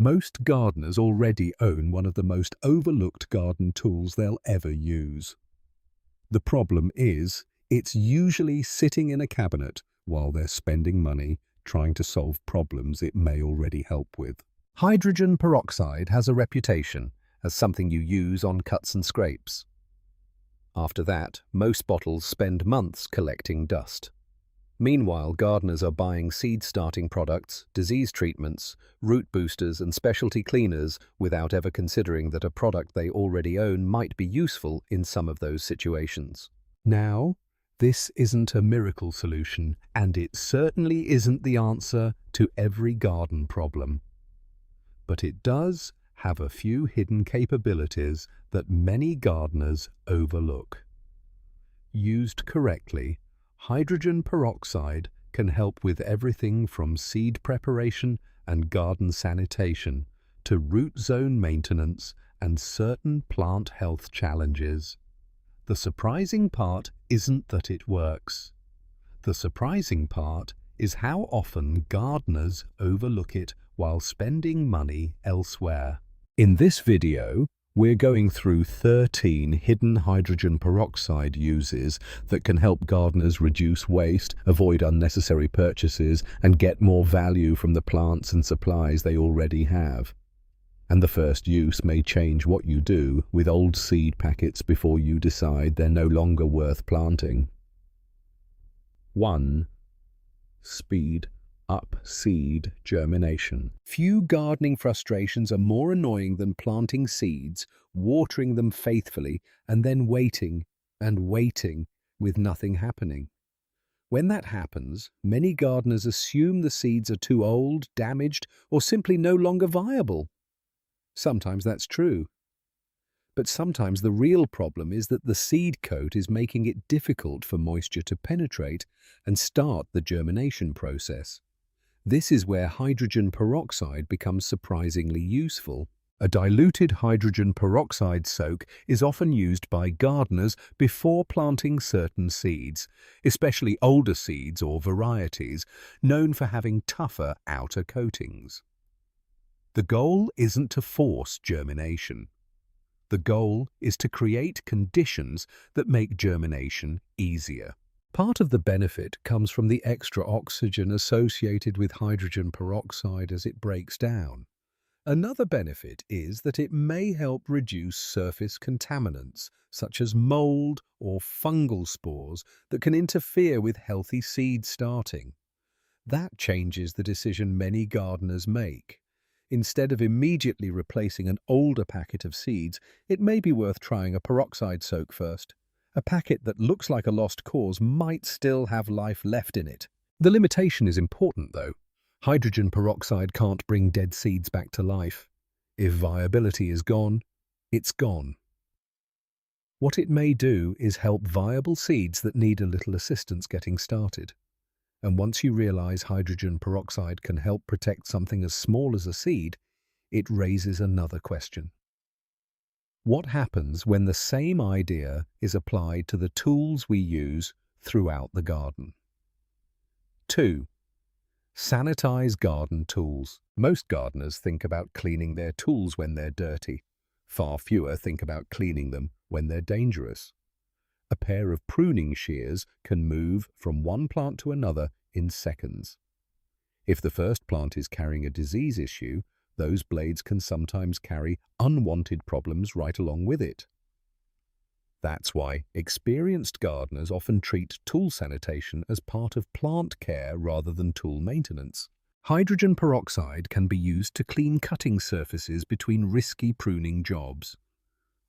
Most gardeners already own one of the most overlooked garden tools they'll ever use. The problem is, it's usually sitting in a cabinet while they're spending money trying to solve problems it may already help with. Hydrogen peroxide has a reputation as something you use on cuts and scrapes. After that, most bottles spend months collecting dust. Meanwhile, gardeners are buying seed-starting products, disease treatments, root boosters and specialty cleaners without ever considering that a product they already own might be useful in some of those situations. Now, this isn't a miracle solution, and it certainly isn't the answer to every garden problem. But it does have a few hidden capabilities that many gardeners overlook. Used correctly, hydrogen peroxide can help with everything from seed preparation and garden sanitation to root zone maintenance and certain plant health challenges. The surprising part isn't that it works. The surprising part is how often gardeners overlook it while spending money elsewhere. In this video, we're going through 13 hidden hydrogen peroxide uses that can help gardeners reduce waste, avoid unnecessary purchases, and get more value from the plants and supplies they already have. And the first use may change what you do with old seed packets before you decide they're no longer worth planting. 1. Speed up seed germination. Few gardening frustrations are more annoying than planting seeds, watering them faithfully, and then waiting and waiting with nothing happening. When that happens, many gardeners assume the seeds are too old, damaged, or simply no longer viable. Sometimes that's true. But sometimes the real problem is that the seed coat is making it difficult for moisture to penetrate and start the germination process. This is where hydrogen peroxide becomes surprisingly useful. A diluted hydrogen peroxide soak is often used by gardeners before planting certain seeds, especially older seeds or varieties known for having tougher outer coatings. The goal isn't to force germination. The goal is to create conditions that make germination easier. Part of the benefit comes from the extra oxygen associated with hydrogen peroxide as it breaks down. Another benefit is that it may help reduce surface contaminants, such as mold or fungal spores that can interfere with healthy seed starting. That changes the decision many gardeners make. Instead of immediately replacing an older packet of seeds, it may be worth trying a peroxide soak first. A packet that looks like a lost cause might still have life left in it. The limitation is important, though. Hydrogen peroxide can't bring dead seeds back to life. If viability is gone, it's gone. What it may do is help viable seeds that need a little assistance getting started. And once you realize hydrogen peroxide can help protect something as small as a seed, it raises another question. What happens when the same idea is applied to the tools we use throughout the garden? 2. Sanitize garden tools. Most gardeners think about cleaning their tools when they're dirty. Far fewer think about cleaning them when they're dangerous. A pair of pruning shears can move from one plant to another in seconds. If the first plant is carrying a disease issue, those blades can sometimes carry unwanted problems right along with it. That's why experienced gardeners often treat tool sanitation as part of plant care rather than tool maintenance. Hydrogen peroxide can be used to clean cutting surfaces between risky pruning jobs.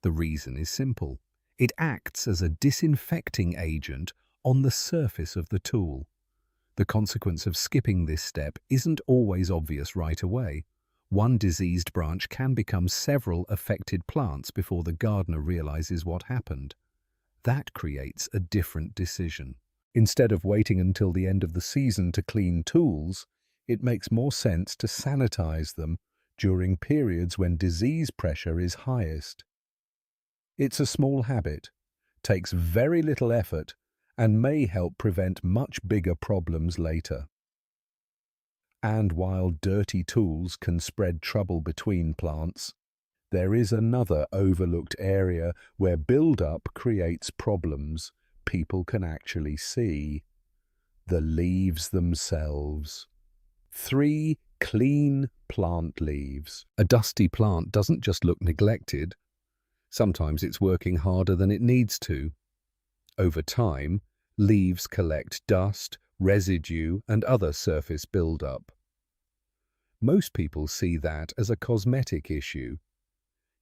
The reason is simple. It acts as a disinfecting agent on the surface of the tool. The consequence of skipping this step isn't always obvious right away. One diseased branch can become several affected plants before the gardener realizes what happened. That creates a different decision. Instead of waiting until the end of the season to clean tools, it makes more sense to sanitize them during periods when disease pressure is highest. It's a small habit, takes very little effort, and may help prevent much bigger problems later. And while dirty tools can spread trouble between plants, there is another overlooked area where build-up creates problems people can actually see: the leaves themselves. 3 clean plant leaves. A dusty plant doesn't just look neglected. Sometimes it's working harder than it needs to. Over time, leaves collect dust, residue, and other surface buildup. Most people see that as a cosmetic issue.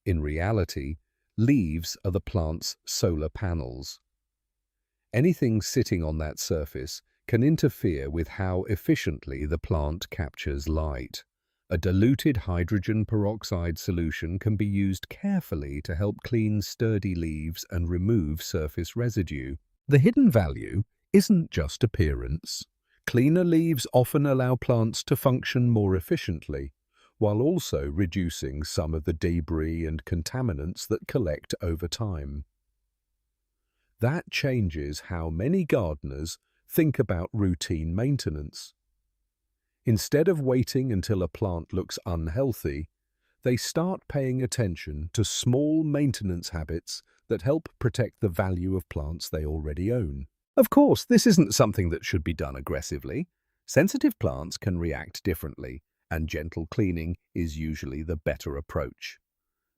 In reality, leaves are the plant's solar panels. Anything sitting on that surface can interfere with how efficiently the plant captures light. A diluted hydrogen peroxide solution can be used carefully to help clean sturdy leaves and remove surface residue. The hidden value isn't just appearance. Cleaner leaves often allow plants to function more efficiently, while also reducing some of the debris and contaminants that collect over time. That changes how many gardeners think about routine maintenance. Instead of waiting until a plant looks unhealthy, they start paying attention to small maintenance habits that help protect the value of plants they already own. Of course, this isn't something that should be done aggressively. Sensitive plants can react differently, and gentle cleaning is usually the better approach.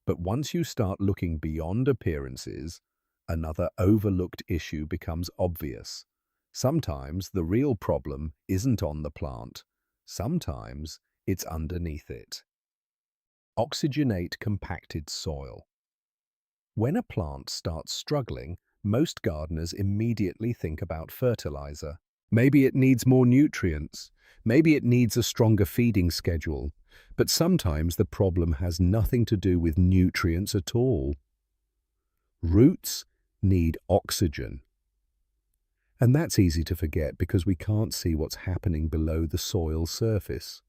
But once you start looking beyond appearances, another overlooked issue becomes obvious. Sometimes the real problem isn't on the plant. Sometimes it's underneath it. Oxygenate compacted soil. When a plant starts struggling, most gardeners immediately think about fertilizer. Maybe it needs more nutrients. Maybe it needs a stronger feeding schedule. But sometimes the problem has nothing to do with nutrients at all. Roots need oxygen. And that's easy to forget because we can't see what's happening below the soil surface.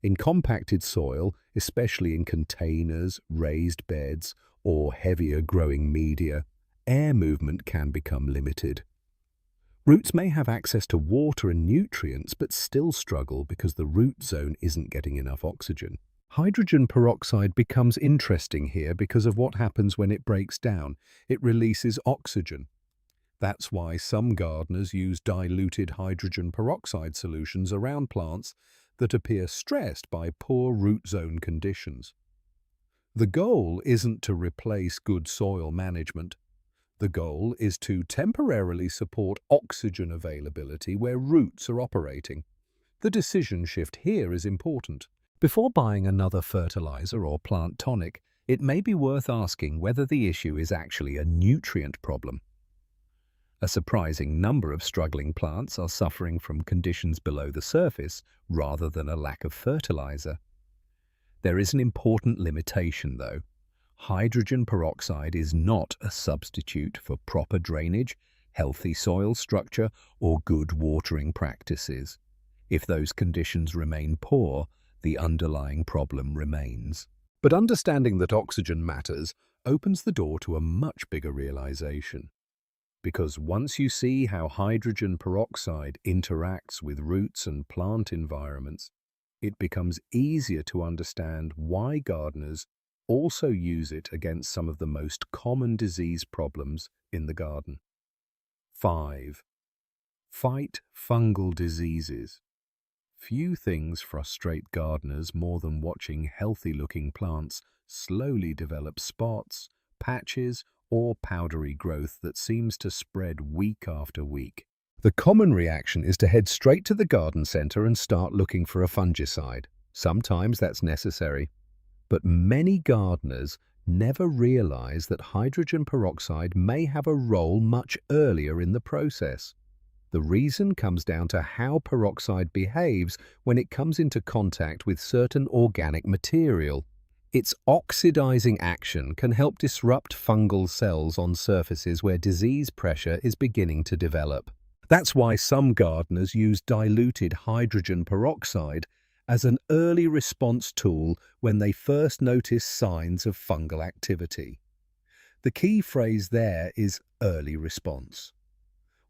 In compacted soil, especially in containers, raised beds, or heavier growing media, air movement can become limited. Roots may have access to water and nutrients but still struggle because the root zone isn't getting enough oxygen. Hydrogen peroxide becomes interesting here because of what happens when it breaks down. It releases oxygen. That's why some gardeners use diluted hydrogen peroxide solutions around plants that appear stressed by poor root zone conditions. The goal isn't to replace good soil management. The goal is to temporarily support oxygen availability where roots are operating. The decision shift here is important. Before buying another fertilizer or plant tonic, it may be worth asking whether the issue is actually a nutrient problem. A surprising number of struggling plants are suffering from conditions below the surface rather than a lack of fertilizer. There is an important limitation, though. Hydrogen peroxide is not a substitute for proper drainage, healthy soil structure, or good watering practices. If those conditions remain poor, the underlying problem remains. But understanding that oxygen matters opens the door to a much bigger realization. Because once you see how hydrogen peroxide interacts with roots and plant environments, it becomes easier to understand why gardeners also use it against some of the most common disease problems in the garden. 5. Fight fungal diseases. Few things frustrate gardeners more than watching healthy-looking plants slowly develop spots, patches, or powdery growth that seems to spread week after week. The common reaction is to head straight to the garden center and start looking for a fungicide. Sometimes that's necessary, but many gardeners never realize that hydrogen peroxide may have a role much earlier in the process. The reason comes down to how peroxide behaves when it comes into contact with certain organic material. Its oxidizing action can help disrupt fungal cells on surfaces where disease pressure is beginning to develop. That's why some gardeners use diluted hydrogen peroxide as an early response tool when they first notice signs of fungal activity. The key phrase there is early response.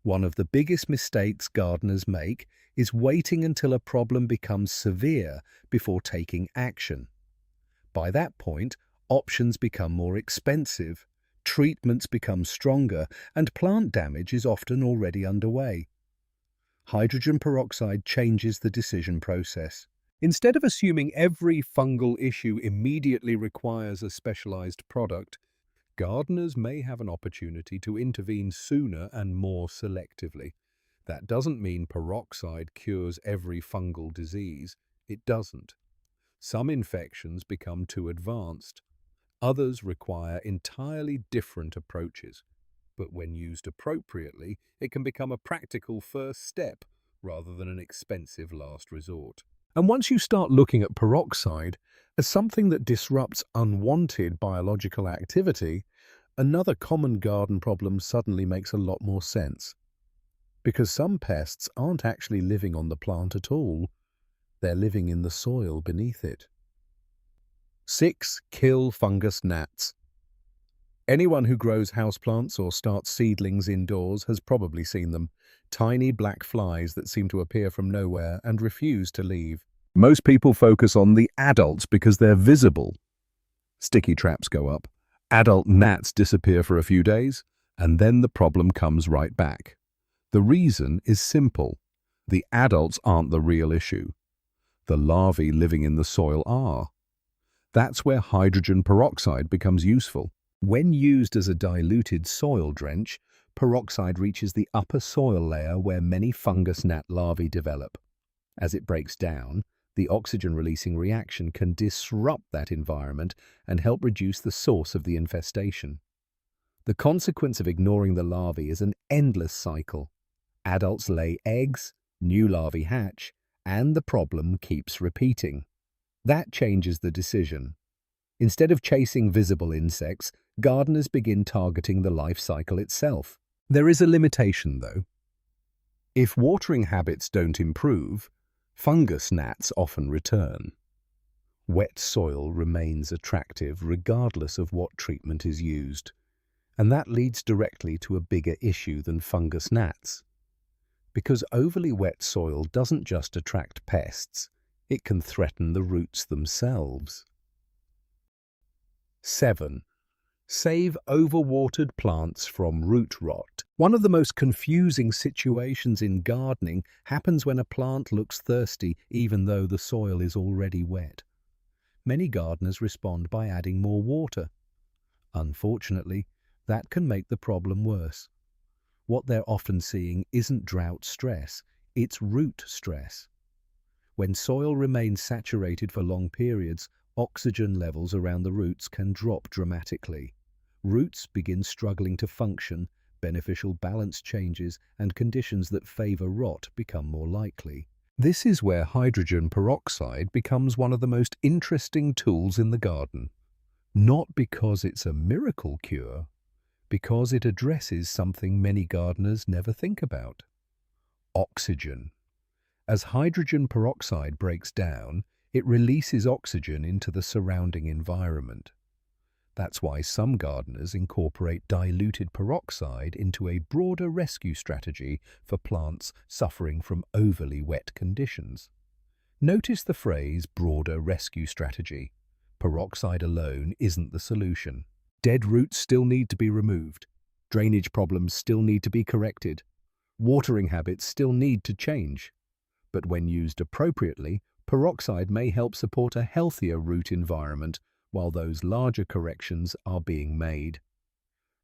One of the biggest mistakes gardeners make is waiting until a problem becomes severe before taking action. By that point, options become more expensive, treatments become stronger, and plant damage is often already underway. Hydrogen peroxide changes the decision process. Instead of assuming every fungal issue immediately requires a specialized product, gardeners may have an opportunity to intervene sooner and more selectively. That doesn't mean peroxide cures every fungal disease. It doesn't. Some infections become too advanced. Others require entirely different approaches. But when used appropriately, it can become a practical first step rather than an expensive last resort. And once you start looking at peroxide as something that disrupts unwanted biological activity, another common garden problem suddenly makes a lot more sense. Because some pests aren't actually living on the plant at all, they're living in the soil beneath it. 6. Kill fungus gnats. Anyone who grows houseplants or starts seedlings indoors has probably seen them. Tiny black flies that seem to appear from nowhere and refuse to leave. Most people focus on the adults because they're visible. Sticky traps go up. Adult gnats disappear for a few days, and then the problem comes right back. The reason is simple. The adults aren't the real issue. The larvae living in the soil are. That's where hydrogen peroxide becomes useful. When used as a diluted soil drench, peroxide reaches the upper soil layer where many fungus gnat larvae develop. As it breaks down, the oxygen-releasing reaction can disrupt that environment and help reduce the source of the infestation. The consequence of ignoring the larvae is an endless cycle. Adults lay eggs, new larvae hatch, and the problem keeps repeating. That changes the decision. Instead of chasing visible insects, gardeners begin targeting the life cycle itself. There is a limitation, though. If watering habits don't improve, fungus gnats often return. Wet soil remains attractive regardless of what treatment is used, and that leads directly to a bigger issue than fungus gnats. Because overly wet soil doesn't just attract pests, it can threaten the roots themselves. 7. Save overwatered plants from root rot. One of the most confusing situations in gardening happens when a plant looks thirsty even though the soil is already wet. Many gardeners respond by adding more water. Unfortunately, that can make the problem worse. What they're often seeing isn't drought stress, it's root stress. When soil remains saturated for long periods, oxygen levels around the roots can drop dramatically. Roots begin struggling to function, beneficial balance changes, and conditions that favor rot become more likely. This is where hydrogen peroxide becomes one of the most interesting tools in the garden. Not because it's a miracle cure, because it addresses something many gardeners never think about. Oxygen. As hydrogen peroxide breaks down, it releases oxygen into the surrounding environment. That's why some gardeners incorporate diluted peroxide into a broader rescue strategy for plants suffering from overly wet conditions. Notice the phrase broader rescue strategy. Peroxide alone isn't the solution. Dead roots still need to be removed. Drainage problems still need to be corrected. Watering habits still need to change. But when used appropriately, peroxide may help support a healthier root environment while those larger corrections are being made.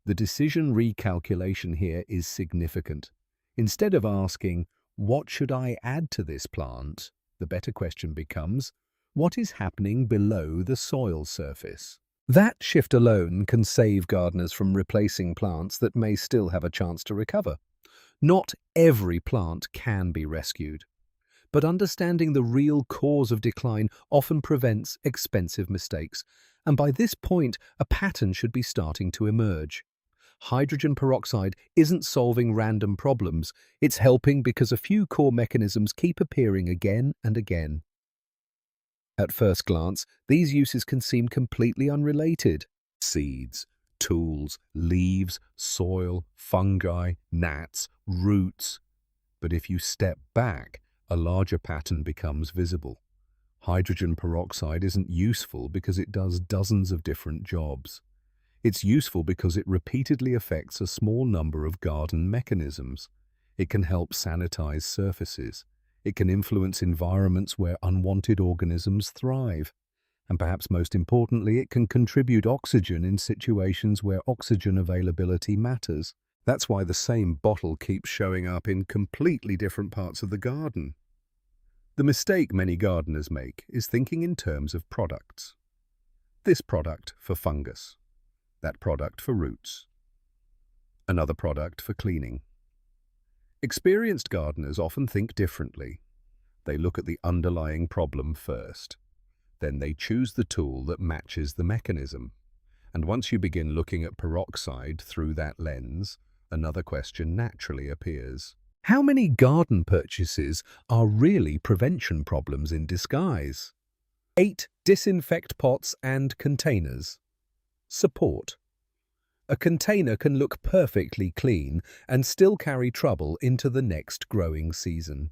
The decision recalculation here is significant. Instead of asking, "What should I add to this plant?" the better question becomes, "What is happening below the soil surface?" That shift alone can save gardeners from replacing plants that may still have a chance to recover. Not every plant can be rescued, but understanding the real cause of decline often prevents expensive mistakes, and by this point, a pattern should be starting to emerge. Hydrogen peroxide isn't solving random problems, it's helping because a few core mechanisms keep appearing again and again. At first glance, these uses can seem completely unrelated. Seeds, tools, leaves, soil, fungi, gnats, roots. But if you step back, a larger pattern becomes visible. Hydrogen peroxide isn't useful because it does dozens of different jobs. It's useful because it repeatedly affects a small number of garden mechanisms. It can help sanitize surfaces. It can influence environments where unwanted organisms thrive. And perhaps most importantly, it can contribute oxygen in situations where oxygen availability matters. That's why the same bottle keeps showing up in completely different parts of the garden. The mistake many gardeners make is thinking in terms of products. This product for fungus, that product for roots, another product for cleaning. Experienced gardeners often think differently. They look at the underlying problem first. Then they choose the tool that matches the mechanism. And once you begin looking at peroxide through that lens, another question naturally appears. How many garden purchases are really prevention problems in disguise? 8. Disinfect pots and containers. Support. A container can look perfectly clean and still carry trouble into the next growing season.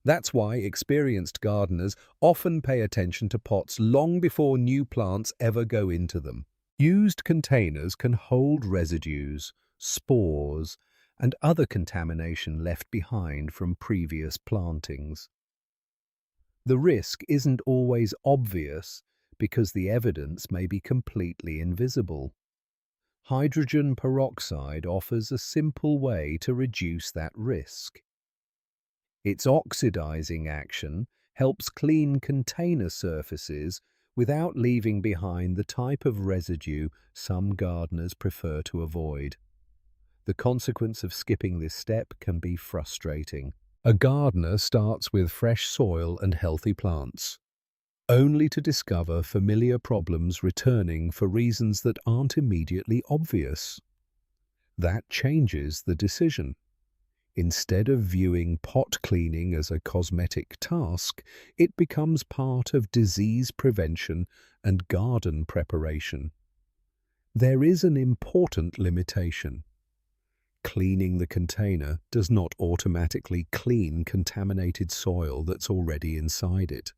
That's why experienced gardeners often pay attention to pots long before new plants ever go into them. Used containers can hold residues, spores, and other contamination left behind from previous plantings. The risk isn't always obvious because the evidence may be completely invisible. Hydrogen peroxide offers a simple way to reduce that risk. Its oxidizing action helps clean container surfaces without leaving behind the type of residue some gardeners prefer to avoid. The consequence of skipping this step can be frustrating. A gardener starts with fresh soil and healthy plants, only to discover familiar problems returning for reasons that aren't immediately obvious. That changes the decision. Instead of viewing pot cleaning as a cosmetic task, it becomes part of disease prevention and garden preparation. There is an important limitation. Cleaning the container does not automatically clean contaminated soil that's already inside it.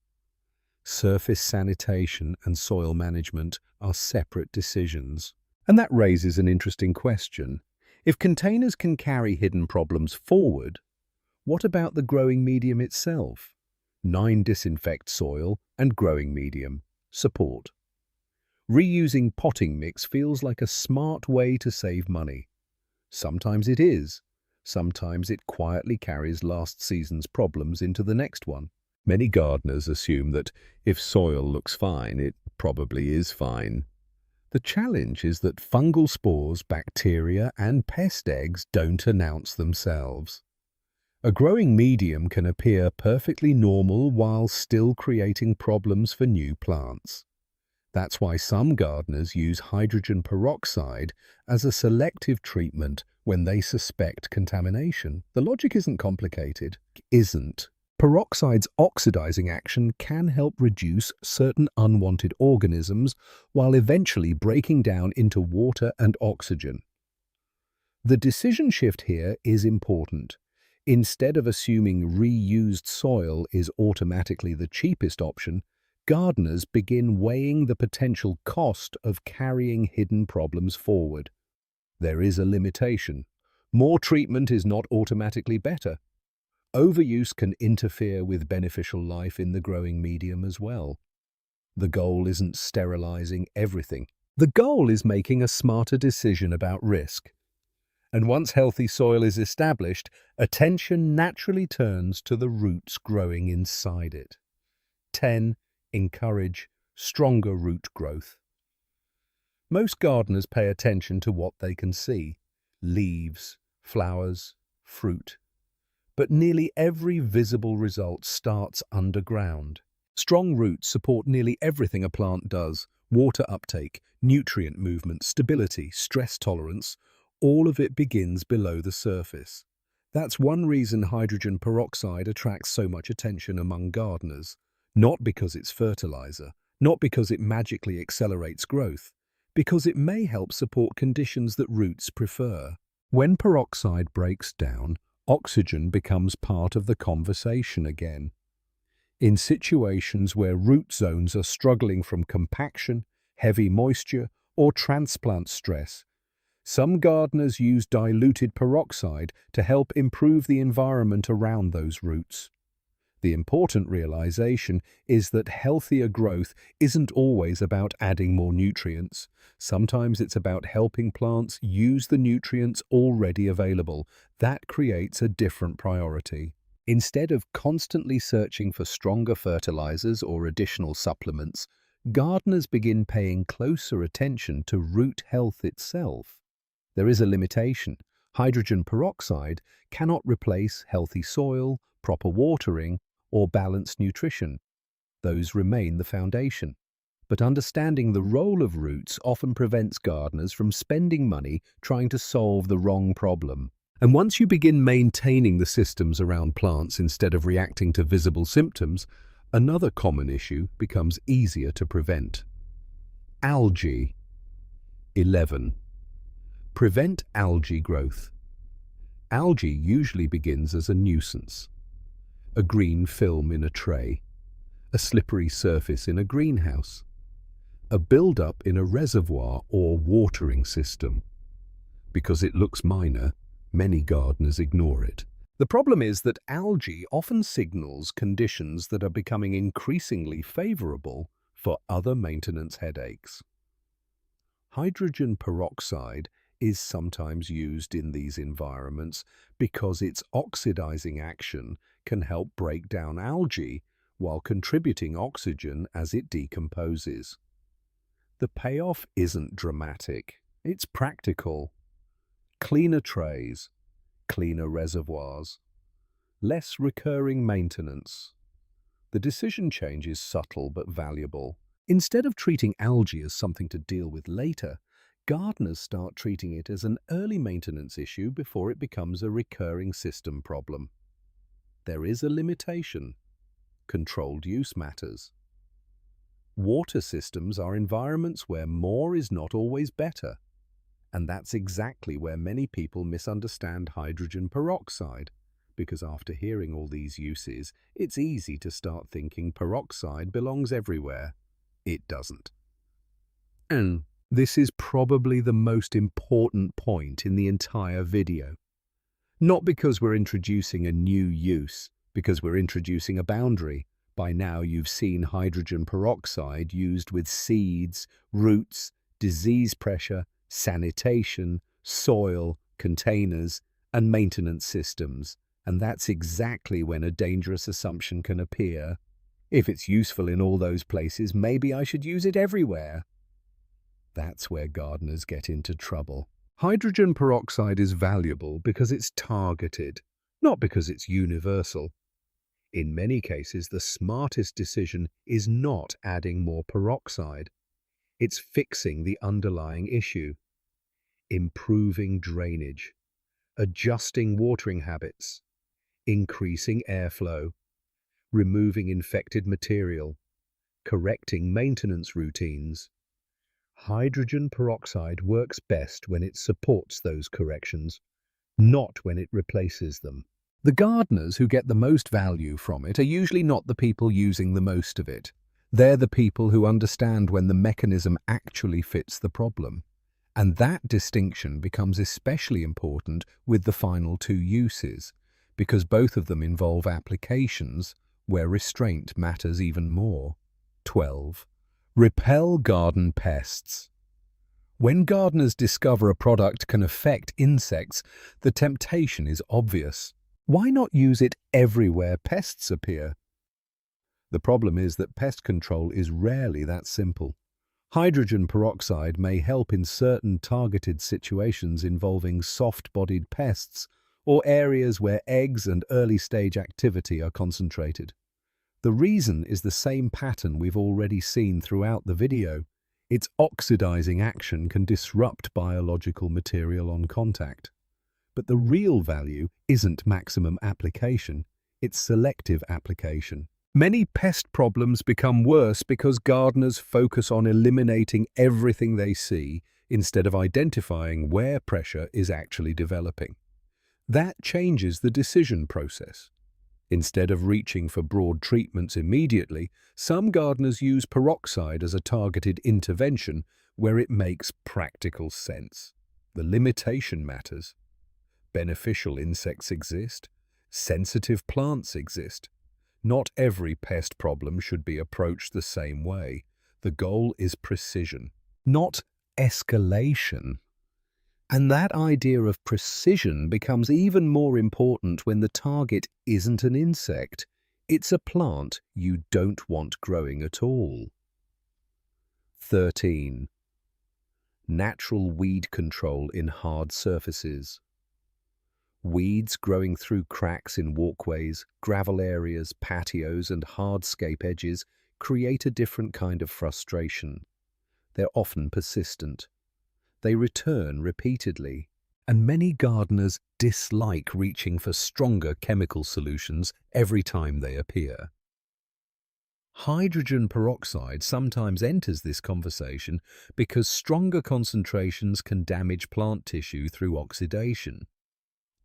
Surface sanitation and soil management are separate decisions. And that raises an interesting question. If containers can carry hidden problems forward, what about the growing medium itself? 9. Disinfect soil and growing medium. Support. Reusing potting mix feels like a smart way to save money. Sometimes it is. Sometimes it quietly carries last season's problems into the next one. Many gardeners assume that if soil looks fine, it probably is fine. The challenge is that fungal spores, bacteria, and pest eggs don't announce themselves. A growing medium can appear perfectly normal while still creating problems for new plants. That's why some gardeners use hydrogen peroxide as a selective treatment when they suspect contamination. The logic isn't complicated. Peroxide's oxidizing action can help reduce certain unwanted organisms while eventually breaking down into water and oxygen. The decision shift here is important. Instead of assuming reused soil is automatically the cheapest option, gardeners begin weighing the potential cost of carrying hidden problems forward. There is a limitation. More treatment is not automatically better. Overuse can interfere with beneficial life in the growing medium as well. The goal isn't sterilizing everything. The goal is making a smarter decision about risk. And once healthy soil is established, attention naturally turns to the roots growing inside it. 10. Encourage stronger root growth. Most gardeners pay attention to what they can see: leaves, flowers, fruit. But nearly every visible result starts underground. Strong roots support nearly everything a plant does: water uptake, nutrient movement, stability, stress tolerance. All of it begins below the surface. That's one reason hydrogen peroxide attracts so much attention among gardeners. Not because it's fertilizer, not because it magically accelerates growth, because it may help support conditions that roots prefer. When peroxide breaks down, oxygen becomes part of the conversation again. In situations where root zones are struggling from compaction, heavy moisture, or transplant stress, some gardeners use diluted peroxide to help improve the environment around those roots. The important realization is that healthier growth isn't always about adding more nutrients. Sometimes it's about helping plants use the nutrients already available. That creates a different priority. Instead of constantly searching for stronger fertilizers or additional supplements, gardeners begin paying closer attention to root health itself. There is a limitation. Hydrogen peroxide cannot replace healthy soil, proper watering, or balanced nutrition. Those remain the foundation. But understanding the role of roots often prevents gardeners from spending money trying to solve the wrong problem. And once you begin maintaining the systems around plants instead of reacting to visible symptoms, another common issue becomes easier to prevent. Algae. 11. Prevent algae growth. Algae usually begins as a nuisance. A green film in a tray, a slippery surface in a greenhouse, a build-up in a reservoir or watering system. Because it looks minor, many gardeners ignore it. The problem is that algae often signals conditions that are becoming increasingly favorable for other maintenance headaches. Hydrogen peroxide is sometimes used in these environments because its oxidizing action can help break down algae while contributing oxygen as it decomposes. The payoff isn't dramatic, it's practical. Cleaner trays, cleaner reservoirs, less recurring maintenance. The decision change is subtle but valuable. Instead of treating algae as something to deal with later, gardeners start treating it as an early maintenance issue before it becomes a recurring system problem. There is a limitation. Controlled use matters. Water systems are environments where more is not always better. And that's exactly where many people misunderstand hydrogen peroxide, because after hearing all these uses, it's easy to start thinking peroxide belongs everywhere. It doesn't. And this is probably the most important point in the entire video. Not because we're introducing a new use, because we're introducing a boundary. By now you've seen hydrogen peroxide used with seeds, roots, disease pressure, sanitation, soil, containers, and maintenance systems. And that's exactly when a dangerous assumption can appear. If it's useful in all those places, maybe I should use it everywhere. That's where gardeners get into trouble. Hydrogen peroxide is valuable because it's targeted, not because it's universal. In many cases, the smartest decision is not adding more peroxide. It's fixing the underlying issue, improving drainage, adjusting watering habits, increasing airflow, removing infected material, correcting maintenance routines. Hydrogen peroxide works best when it supports those corrections, not when it replaces them. The gardeners who get the most value from it are usually not the people using the most of it. They're the people who understand when the mechanism actually fits the problem. And that distinction becomes especially important with the final two uses, because both of them involve applications where restraint matters even more. 12. Repel garden pests. When gardeners discover a product can affect insects, the temptation is obvious. Why not use it everywhere pests appear? The problem is that pest control is rarely that simple. Hydrogen peroxide may help in certain targeted situations involving soft-bodied pests or areas where eggs and early-stage activity are concentrated. The reason is the same pattern we've already seen throughout the video. Its oxidizing action can disrupt biological material on contact. But the real value isn't maximum application, it's selective application. Many pest problems become worse because gardeners focus on eliminating everything they see instead of identifying where pressure is actually developing. That changes the decision process. Instead of reaching for broad treatments immediately, some gardeners use peroxide as a targeted intervention where it makes practical sense. The limitation matters. Beneficial insects exist. Sensitive plants exist. Not every pest problem should be approached the same way. The goal is precision, not escalation. And that idea of precision becomes even more important when the target isn't an insect. It's a plant you don't want growing at all. 13. Natural weed control in hard surfaces. Weeds growing through cracks in walkways, gravel areas, patios, and hardscape edges create a different kind of frustration. They're often persistent. They return repeatedly, and many gardeners dislike reaching for stronger chemical solutions every time they appear. Hydrogen peroxide sometimes enters this conversation because stronger concentrations can damage plant tissue through oxidation.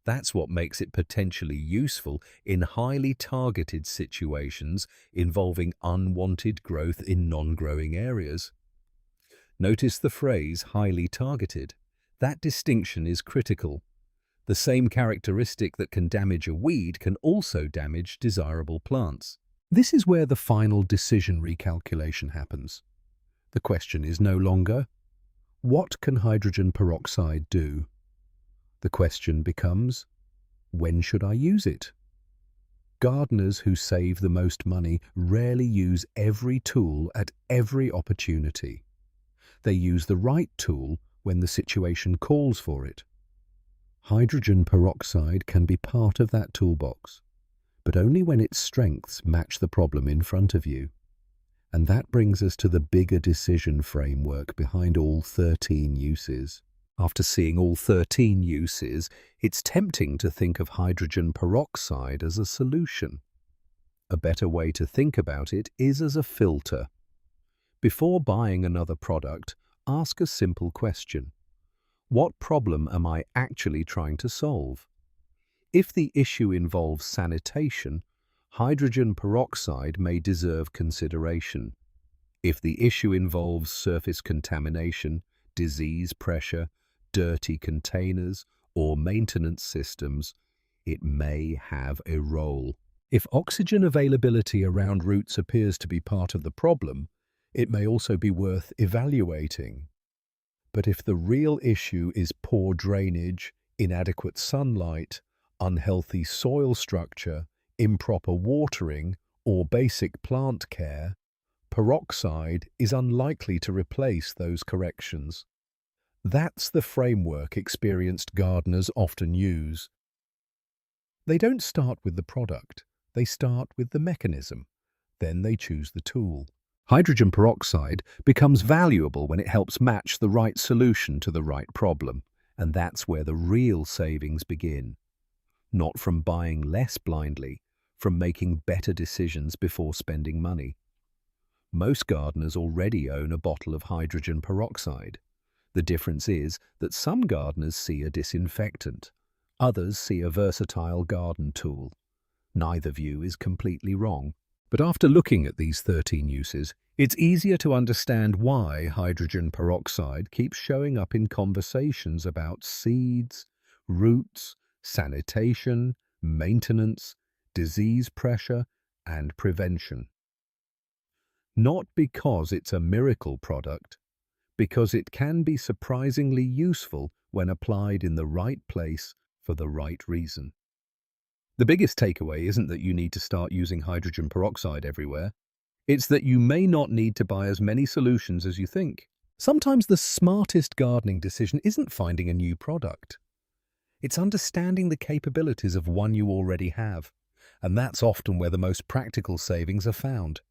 That's what makes it potentially useful in highly targeted situations involving unwanted growth in non-growing areas. Notice the phrase highly targeted. That distinction is critical. The same characteristic that can damage a weed can also damage desirable plants. This is where the final decision recalculation happens. The question is no longer, what can hydrogen peroxide do? The question becomes, when should I use it? Gardeners who save the most money rarely use every tool at every opportunity. They use the right tool when the situation calls for it. Hydrogen peroxide can be part of that toolbox, but only when its strengths match the problem in front of you. And that brings us to the bigger decision framework behind all 13 uses. After seeing all 13 uses, it's tempting to think of hydrogen peroxide as a solution. A better way to think about it is as a filter. Before buying another product, ask a simple question. What problem am I actually trying to solve? If the issue involves sanitation, hydrogen peroxide may deserve consideration. If the issue involves surface contamination, disease pressure, dirty containers, or maintenance systems, it may have a role. If oxygen availability around roots appears to be part of the problem, it may also be worth evaluating. But if the real issue is poor drainage, inadequate sunlight, unhealthy soil structure, improper watering, or basic plant care, peroxide is unlikely to replace those corrections. That's the framework experienced gardeners often use. They don't start with the product, they start with the mechanism. Then they choose the tool. Hydrogen peroxide becomes valuable when it helps match the right solution to the right problem, and that's where the real savings begin. Not from buying less blindly, from making better decisions before spending money. Most gardeners already own a bottle of hydrogen peroxide. The difference is that some gardeners see a disinfectant, others see a versatile garden tool. Neither view is completely wrong. But after looking at these 13 uses, it's easier to understand why hydrogen peroxide keeps showing up in conversations about seeds, roots, sanitation, maintenance, disease pressure, and prevention. Not because it's a miracle product, because it can be surprisingly useful when applied in the right place for the right reason. The biggest takeaway isn't that you need to start using hydrogen peroxide everywhere. It's that you may not need to buy as many solutions as you think. Sometimes the smartest gardening decision isn't finding a new product. It's understanding the capabilities of one you already have, and that's often where the most practical savings are found.